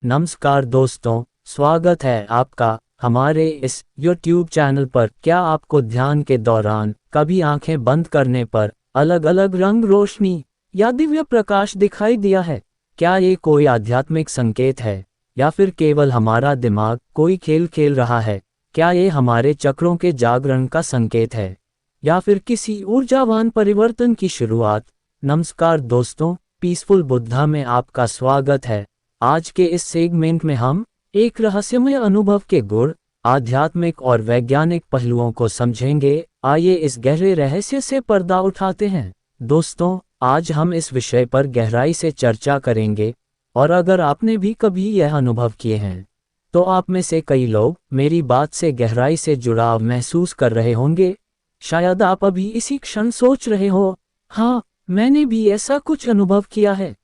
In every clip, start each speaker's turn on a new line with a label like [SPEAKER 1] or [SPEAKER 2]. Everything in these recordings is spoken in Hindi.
[SPEAKER 1] नमस्कार दोस्तों, स्वागत है आपका हमारे इस YouTube चैनल पर। क्या आपको ध्यान के दौरान कभी आंखें बंद करने पर अलग अलग रंग, रोशनी या दिव्य प्रकाश दिखाई दिया है? क्या ये कोई आध्यात्मिक संकेत है या फिर केवल हमारा दिमाग कोई खेल खेल रहा है? क्या ये हमारे चक्रों के जागरण का संकेत है या फिर किसी ऊर्जावान परिवर्तन की शुरुआत? नमस्कार दोस्तों, पीसफुल बुद्धा में आपका स्वागत है। आज के इस सेगमेंट में हम एक रहस्यमय अनुभव के गुण, आध्यात्मिक और वैज्ञानिक पहलुओं को समझेंगे। आइए इस गहरे रहस्य से पर्दा उठाते हैं। दोस्तों, आज हम इस विषय पर गहराई से चर्चा करेंगे और अगर आपने भी कभी यह अनुभव किए हैं तो आप में से कई लोग मेरी बात से गहराई से जुड़ाव महसूस कर रहे होंगे। शायद आप अभी इसी क्षण सोच रहे हो, हाँ, मैंने भी ऐसा कुछ अनुभव किया है।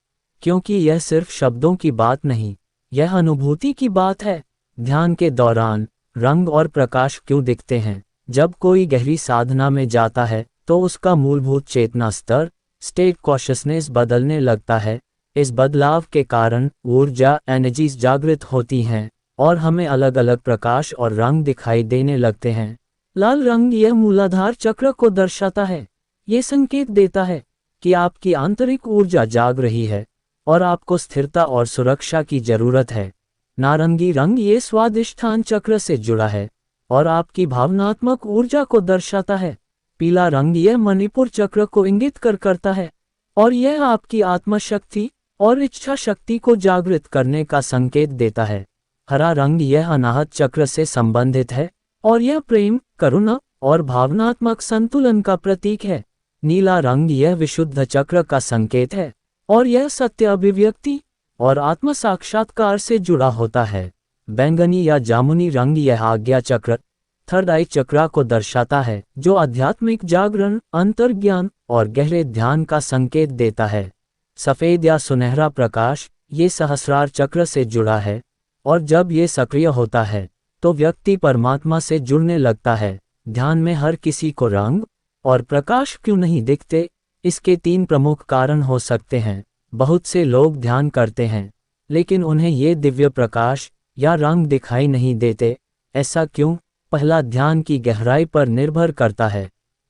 [SPEAKER 1] क्योंकि यह सिर्फ शब्दों की बात नहीं, यह अनुभूति की बात है। ध्यान के दौरान रंग और प्रकाश क्यों दिखते हैं? जब कोई गहरी साधना में जाता है तो उसका मूलभूत चेतना स्तर, स्टेट कॉन्शसनेस बदलने लगता है। इस बदलाव के कारण ऊर्जा, एनर्जीज जागृत होती हैं और हमें अलग अलग प्रकाश और रंग दिखाई देने लगते हैं। लाल रंग यह मूलाधार चक्र को दर्शाता है। ये संकेत देता है कि आपकी आंतरिक ऊर्जा जाग रही है और आपको स्थिरता और सुरक्षा की जरूरत है। नारंगी रंग ये स्वादिष्ठान चक्र से जुड़ा है और आपकी भावनात्मक ऊर्जा को दर्शाता है। पीला रंग यह मणिपुर चक्र को इंगित करता है और यह आपकी आत्मशक्ति और इच्छा शक्ति को जागृत करने का संकेत देता है। हरा रंग यह अनाहत चक्र से संबंधित है और यह प्रेम, करुणा और भावनात्मक संतुलन का प्रतीक है। नीला रंग यह विशुद्ध चक्र का संकेत है और यह सत्य, अभिव्यक्ति और आत्म साक्षात्कार से जुड़ा होता है। बैंगनी या जामुनी रंग यह आज्ञा चक्र, थर्ड आई चक्र को दर्शाता है, जो आध्यात्मिक जागरण, अंतर्ज्ञान और गहरे ध्यान का संकेत देता है। सफेद या सुनहरा प्रकाश ये सहस्रार चक्र से जुड़ा है और जब ये सक्रिय होता है तो व्यक्ति परमात्मा से जुड़ने लगता है। ध्यान में हर किसी को रंग और प्रकाश क्यों नहीं दिखते? इसके 3 प्रमुख कारण हो सकते हैं। बहुत से लोग ध्यान करते हैं लेकिन उन्हें ये दिव्य प्रकाश या रंग दिखाई नहीं देते। ऐसा क्यों? पहला, ध्यान की गहराई पर निर्भर करता है।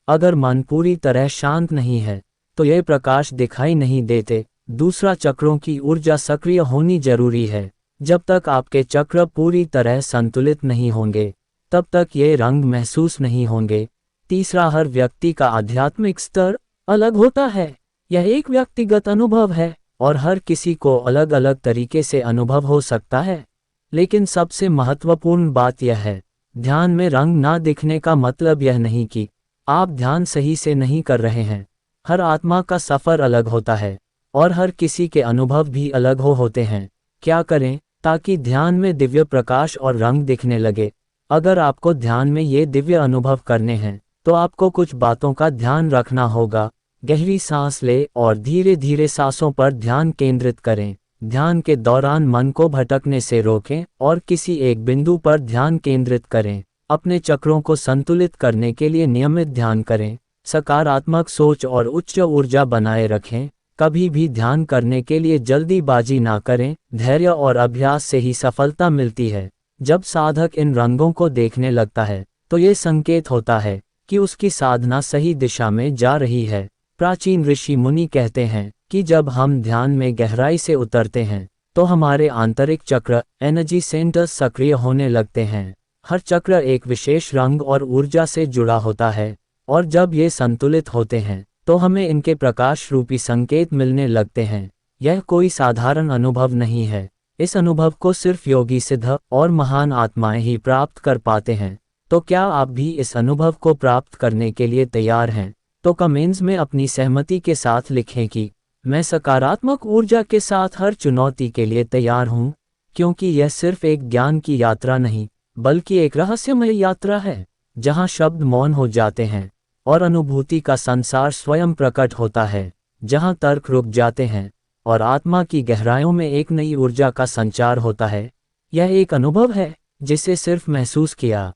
[SPEAKER 1] अगर मन पूरी तरह शांत नहीं है तो ये प्रकाश दिखाई नहीं देते। दूसरा, चक्रों की ऊर्जा सक्रिय होनी जरूरी है। जब तक आपके चक्र पूरी तरह संतुलित नहीं होंगे तब तक ये रंग महसूस नहीं होंगे। तीसरा, हर व्यक्ति का आध्यात्मिक स्तर अलग होता है। यह एक व्यक्तिगत अनुभव है और हर किसी को अलग अलग तरीके से अनुभव हो सकता है। लेकिन सबसे महत्वपूर्ण बात यह है, ध्यान में रंग ना दिखने का मतलब यह नहीं कि आप ध्यान सही से नहीं कर रहे हैं। हर आत्मा का सफ़र अलग होता है और हर किसी के अनुभव भी अलग होते हैं। क्या करें ताकि ध्यान में दिव्य प्रकाश और रंग दिखने लगे? अगर आपको ध्यान में ये दिव्य अनुभव करने हैं तो आपको कुछ बातों का ध्यान रखना होगा। गहरी सांस लें और धीरे धीरे सांसों पर ध्यान केंद्रित करें। ध्यान के दौरान मन को भटकने से रोकें और किसी एक बिंदु पर ध्यान केंद्रित करें। अपने चक्रों को संतुलित करने के लिए नियमित ध्यान करें। सकारात्मक सोच और उच्च ऊर्जा बनाए रखें। कभी भी ध्यान करने के लिए जल्दीबाजी ना करें। धैर्य और अभ्यास से ही सफलता मिलती है। जब साधक इन रंगों को देखने लगता है तो ये संकेत होता है कि उसकी साधना सही दिशा में जा रही है। प्राचीन ऋषि मुनि कहते हैं कि जब हम ध्यान में गहराई से उतरते हैं तो हमारे आंतरिक चक्र, एनर्जी सेंटर्स सक्रिय होने लगते हैं। हर चक्र एक विशेष रंग और ऊर्जा से जुड़ा होता है और जब ये संतुलित होते हैं तो हमें इनके प्रकाश रूपी संकेत मिलने लगते हैं। यह कोई साधारण अनुभव नहीं है। इस अनुभव को सिर्फ योगी, सिद्ध और महान आत्माएं ही प्राप्त कर पाते हैं। तो क्या आप भी इस अनुभव को प्राप्त करने के लिए तैयार हैं? तो कमेंट्स में अपनी सहमति के साथ लिखें कि मैं सकारात्मक ऊर्जा के साथ हर चुनौती के लिए तैयार हूँ। क्योंकि यह सिर्फ एक ज्ञान की यात्रा नहीं बल्कि एक रहस्यमय यात्रा है, जहाँ शब्द मौन हो जाते हैं और अनुभूति का संसार स्वयं प्रकट होता है, जहाँ तर्क रुक जाते हैं और आत्मा की गहराइयों में एक नई ऊर्जा का संचार होता है। यह एक अनुभव है जिसे सिर्फ महसूस किया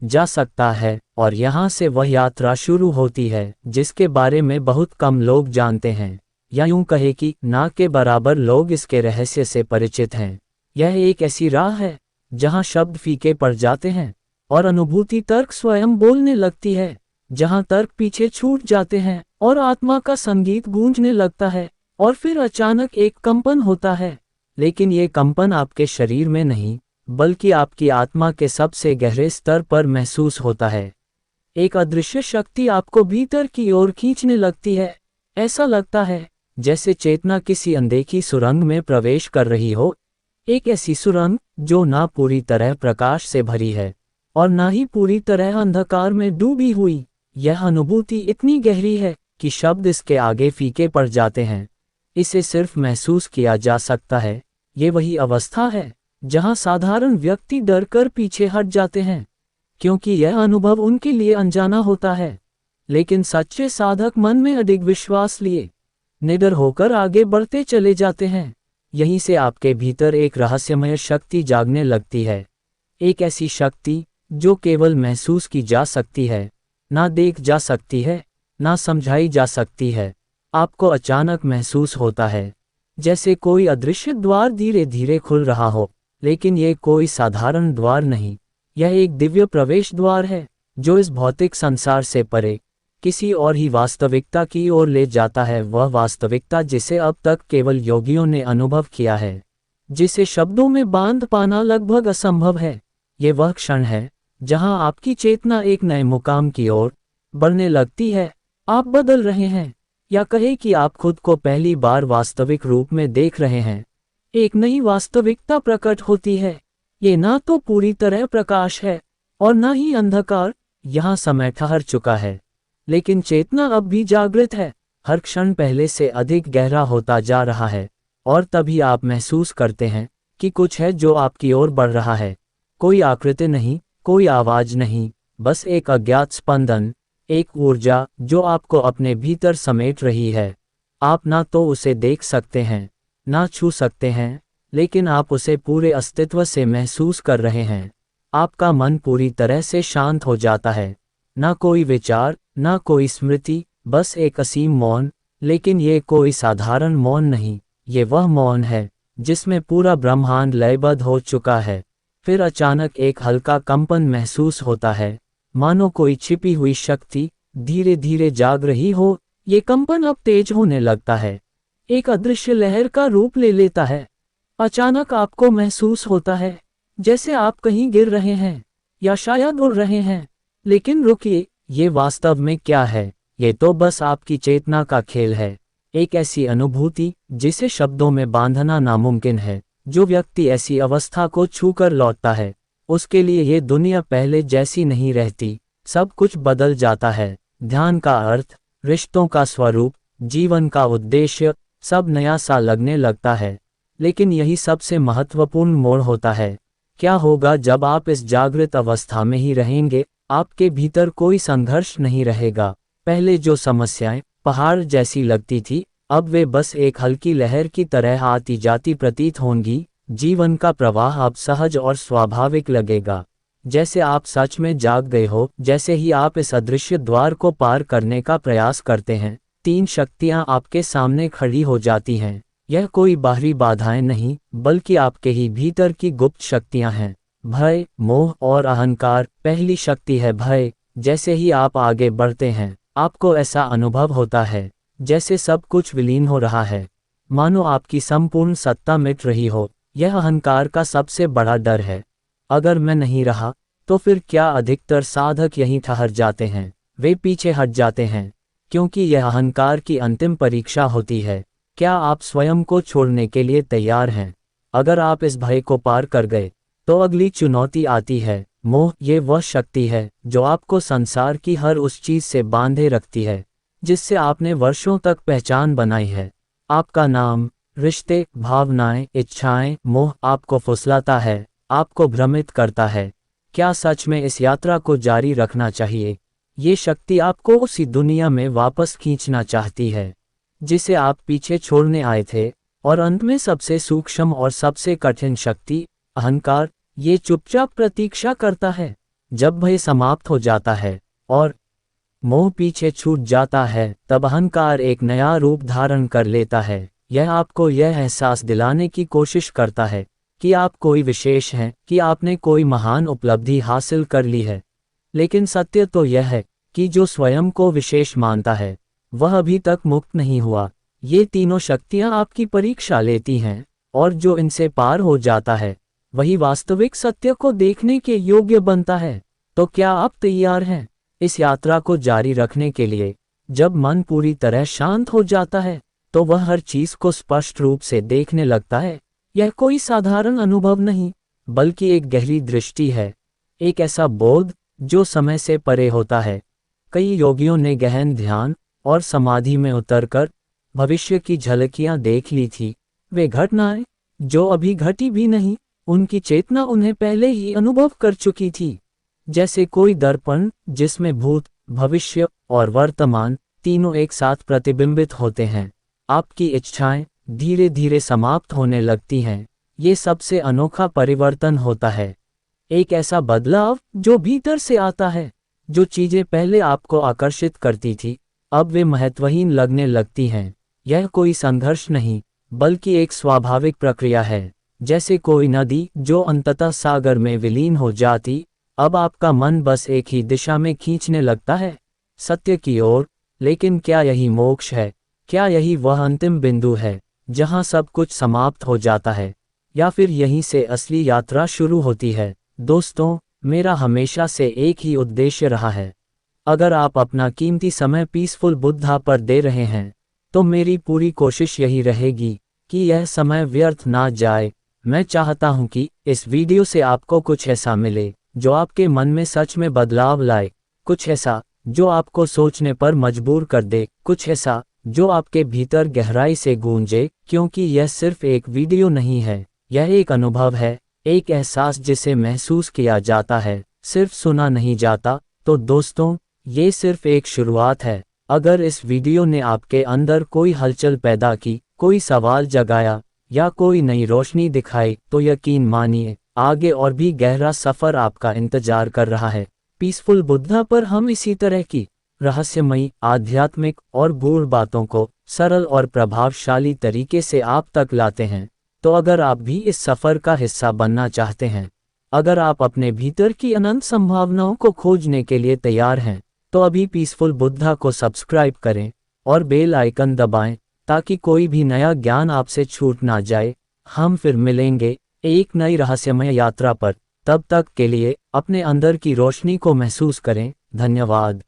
[SPEAKER 1] जा सकता है और यहाँ से वह यात्रा शुरू होती है जिसके बारे में बहुत कम लोग जानते हैं, या यूं कहे कि ना के बराबर लोग इसके रहस्य से परिचित हैं। यह एक ऐसी राह है जहां शब्द फीके पड़ जाते हैं और अनुभूति तर्क स्वयं बोलने लगती है, जहां तर्क पीछे छूट जाते हैं और आत्मा का संगीत गूंजने लगता है, और फिर अचानक एक कंपन होता है। लेकिन ये कंपन आपके शरीर में नहीं, बल्कि आपकी आत्मा के सबसे गहरे स्तर पर महसूस होता है। एक अदृश्य शक्ति आपको भीतर की ओर खींचने लगती है। ऐसा लगता है जैसे चेतना किसी अनदेखी सुरंग में प्रवेश कर रही हो, एक ऐसी सुरंग जो ना पूरी तरह प्रकाश से भरी है और ना ही पूरी तरह अंधकार में डूबी हुई। यह अनुभूति इतनी गहरी है कि शब्द इसके आगे फीके पड़ जाते हैं। इसे सिर्फ महसूस किया जा सकता है। ये वही अवस्था है जहां साधारण व्यक्ति डर कर पीछे हट जाते हैं, क्योंकि यह अनुभव उनके लिए अनजाना होता है। लेकिन सच्चे साधक मन में अधिक विश्वास लिए निडर होकर आगे बढ़ते चले जाते हैं। यहीं से आपके भीतर एक रहस्यमय शक्ति जागने लगती है, एक ऐसी शक्ति जो केवल महसूस की जा सकती है, ना देख जा सकती है, ना समझाई जा सकती है। आपको अचानक महसूस होता है जैसे कोई अदृश्य द्वार धीरे धीरे खुल रहा हो, लेकिन ये कोई साधारण द्वार नहीं, यह एक दिव्य प्रवेश द्वार है जो इस भौतिक संसार से परे किसी और ही वास्तविकता की ओर ले जाता है। वह वास्तविकता जिसे अब तक केवल योगियों ने अनुभव किया है, जिसे शब्दों में बांध पाना लगभग असंभव है। ये वह क्षण है जहां आपकी चेतना एक नए मुकाम की ओर बढ़ने लगती है। आप बदल रहे हैं, या कहे कि आप खुद को पहली बार वास्तविक रूप में देख रहे हैं। एक नई वास्तविकता प्रकट होती है। ये ना तो पूरी तरह प्रकाश है और ना ही अंधकार। यहाँ समय ठहर चुका है, लेकिन चेतना अब भी जागृत है। हर क्षण पहले से अधिक गहरा होता जा रहा है, और तभी आप महसूस करते हैं कि कुछ है जो आपकी ओर बढ़ रहा है। कोई आकृति नहीं, कोई आवाज नहीं, बस एक अज्ञात स्पंदन, एक ऊर्जा जो आपको अपने भीतर समेट रही है। आप ना तो उसे देख सकते हैं, ना छू सकते हैं, लेकिन आप उसे पूरे अस्तित्व से महसूस कर रहे हैं। आपका मन पूरी तरह से शांत हो जाता है। ना कोई विचार, ना कोई स्मृति, बस एक असीम मौन। लेकिन ये कोई साधारण मौन नहीं, ये वह मौन है जिसमें पूरा ब्रह्मांड लयबद्ध हो चुका है। फिर अचानक एक हल्का कंपन महसूस होता है, मानो कोई छिपी हुई शक्ति धीरे धीरे जाग रही हो। ये कंपन अब तेज होने लगता है, एक अदृश्य लहर का रूप ले लेता है। अचानक आपको महसूस होता है जैसे आप कहीं गिर रहे हैं या शायद उड़ रहे हैं। लेकिन रुकिए, ये वास्तव में क्या है? ये तो बस आपकी चेतना का खेल है। एक ऐसी अनुभूति जिसे शब्दों में बांधना नामुमकिन है। जो व्यक्ति ऐसी अवस्था को छूकर लौटता है, उसके लिए ये दुनिया पहले जैसी नहीं रहती। सब कुछ बदल जाता है। ध्यान का अर्थ, रिश्तों का स्वरूप, जीवन का उद्देश्य, सब नया सा लगने लगता है। लेकिन यही सबसे महत्वपूर्ण मोड़ होता है। क्या होगा जब आप इस जागृत अवस्था में ही रहेंगे? आपके भीतर कोई संघर्ष नहीं रहेगा। पहले जो समस्याएं पहाड़ जैसी लगती थी, अब वे बस एक हल्की लहर की तरह आती जाती प्रतीत होंगी। जीवन का प्रवाह अब सहज और स्वाभाविक लगेगा, जैसे आप सच में जाग गए हो। जैसे ही आप इस अदृश्य द्वार को पार करने का प्रयास करते हैं, तीन शक्तियां आपके सामने खड़ी हो जाती हैं। यह कोई बाहरी बाधाएं नहीं, बल्कि आपके ही भीतर की गुप्त शक्तियां हैं। भय, मोह और अहंकार। पहली शक्ति है भय। जैसे ही आप आगे बढ़ते हैं, आपको ऐसा अनुभव होता है जैसे सब कुछ विलीन हो रहा है, मानो आपकी संपूर्ण सत्ता मिट रही हो। यह अहंकार का सबसे बड़ा डर है। अगर मैं नहीं रहा तो फिर क्या? अधिकतर साधक यहीं ठहर जाते हैं, वे पीछे हट जाते हैं, क्योंकि यह अहंकार की अंतिम परीक्षा होती है। क्या आप स्वयं को छोड़ने के लिए तैयार हैं? अगर आप इस भय को पार कर गए, तो अगली चुनौती आती है मोह। ये वह शक्ति है जो आपको संसार की हर उस चीज से बांधे रखती है जिससे आपने वर्षों तक पहचान बनाई है। आपका नाम, रिश्ते, भावनाएं, इच्छाएं। मोह आपको फुसलाता है, आपको भ्रमित करता है। क्या सच में इस यात्रा को जारी रखना चाहिए? ये शक्ति आपको उसी दुनिया में वापस खींचना चाहती है जिसे आप पीछे छोड़ने आए थे। और अंत में सबसे सूक्ष्म और सबसे कठिन शक्ति, अहंकार, ये चुपचाप प्रतीक्षा करता है जब भय समाप्त हो जाता है और मोह पीछे छूट जाता है। तब अहंकार एक नया रूप धारण कर लेता है। यह आपको यह एहसास दिलाने की कोशिश करता है कि आप कोई विशेष हैं, कि आपने कोई महान उपलब्धि हासिल कर ली है। लेकिन सत्य तो यह है कि जो स्वयं को विशेष मानता है वह अभी तक मुक्त नहीं हुआ। ये तीनों शक्तियां आपकी परीक्षा लेती हैं, और जो इनसे पार हो जाता है वही वास्तविक सत्य को देखने के योग्य बनता है। तो क्या आप तैयार हैं इस यात्रा को जारी रखने के लिए? जब मन पूरी तरह शांत हो जाता है तो वह हर चीज को स्पष्ट रूप से देखने लगता है। यह कोई साधारण अनुभव नहीं, बल्कि एक गहरी दृष्टि है, एक ऐसा बोध जो समय से परे होता है। कई योगियों ने गहन ध्यान और समाधि में उतरकर भविष्य की झलकियां देख ली थी। वे घटनाएं जो अभी घटी भी नहीं, उनकी चेतना उन्हें पहले ही अनुभव कर चुकी थी। जैसे कोई दर्पण जिसमें भूत, भविष्य और वर्तमान तीनों एक साथ प्रतिबिंबित होते हैं। आपकी इच्छाएं धीरे धीरे समाप्त होने लगती हैं। ये सबसे अनोखा परिवर्तन होता है, एक ऐसा बदलाव जो भीतर से आता है। जो चीजें पहले आपको आकर्षित करती थी अब वे महत्वहीन लगने लगती हैं। यह कोई संघर्ष नहीं, बल्कि एक स्वाभाविक प्रक्रिया है, जैसे कोई नदी जो अंततः सागर में विलीन हो जाती। अब आपका मन बस एक ही दिशा में खींचने लगता है, सत्य की ओर। लेकिन क्या यही मोक्ष है? क्या यही वह अंतिम बिंदु है जहां सब कुछ समाप्त हो जाता है, या फिर यहीं से असली यात्रा शुरू होती है? दोस्तों, मेरा हमेशा से एक ही उद्देश्य रहा है। अगर आप अपना कीमती समय पीसफुल बुद्धा पर दे रहे हैं तो मेरी पूरी कोशिश यही रहेगी कि यह समय व्यर्थ ना जाए। मैं चाहता हूं कि इस वीडियो से आपको कुछ ऐसा मिले जो आपके मन में सच में बदलाव लाए, कुछ ऐसा जो आपको सोचने पर मजबूर कर दे, कुछ ऐसा जो आपके भीतर गहराई से गूंजे। क्योंकि यह सिर्फ एक वीडियो नहीं है, यह एक अनुभव है, एक एहसास जिसे महसूस किया जाता है, सिर्फ सुना नहीं जाता। तो दोस्तों, ये सिर्फ एक शुरुआत है। अगर इस वीडियो ने आपके अंदर कोई हलचल पैदा की, कोई सवाल जगाया या कोई नई रोशनी दिखाई, तो यकीन मानिए आगे और भी गहरा सफर आपका इंतजार कर रहा है। पीसफुल बुद्धा पर हम इसी तरह की रहस्यमयी, आध्यात्मिक और गूढ़ बातों को सरल और प्रभावशाली तरीके से आप तक लाते हैं। तो अगर आप भी इस सफर का हिस्सा बनना चाहते हैं, अगर आप अपने भीतर की अनंत संभावनाओं को खोजने के लिए तैयार हैं, तो अभी पीसफुल बुद्धा को सब्सक्राइब करें और बेल आइकन दबाएं ताकि कोई भी नया ज्ञान आपसे छूट ना जाए। हम फिर मिलेंगे एक नई रहस्यमय यात्रा पर। तब तक के लिए अपने अंदर की रोशनी को महसूस करें। धन्यवाद।